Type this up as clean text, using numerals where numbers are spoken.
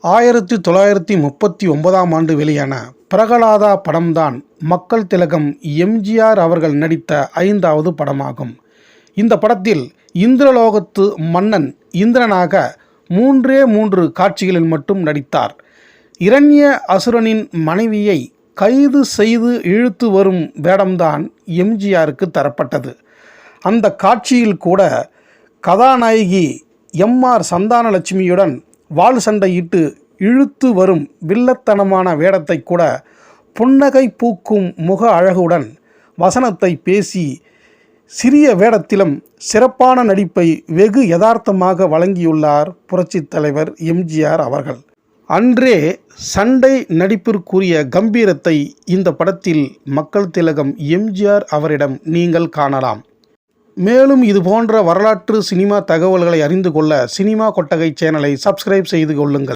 1939ஆம் ஆண்டு வெளியான பிரகலாதா படம்தான் மக்கள் திலகம் எம்ஜிஆர் அவர்கள் நடித்த 5வது படமாகும். இந்த படத்தில் இந்திரலோகத்து மன்னன் இந்திரனாக 3 காட்சிகளில் மட்டும் நடித்தார். இரண்ய அசுரனின் மனைவியை கைது செய்து இழுத்து வரும் வேடம்தான் எம்ஜிஆருக்கு தரப்பட்டது. அந்த காட்சியில் கூட கதாநாயகி எம்.ஆர். சந்தானலட்சுமியுடன் வாள் சண்டையிட்டு இழுத்து வரும் வில்லத்தனமான வேடத்தை கூட புன்னகை பூக்கும் முக அழகுடன் வசனத்தை பேசி சிறிய வேடத்திலும் சிறப்பான நடிப்பை வெகு யதார்த்தமாக வழங்கியுள்ளார் புரட்சித் தலைவர் எம்ஜிஆர் அவர்கள். அன்றே சண்டை நடிப்பிற்குரிய கம்பீரத்தை இந்த படத்தில் மக்கள் திலகம் எம்ஜிஆர் அவரிடம் நீங்கள் காணலாம். மேலும் இதுபோன்ற வரலாற்று சினிமா தகவல்களை அறிந்து கொள்ள சினிமா கொட்டகை சேனலை சப்ஸ்கிரைப் செய்து கொள்ளுங்கள்.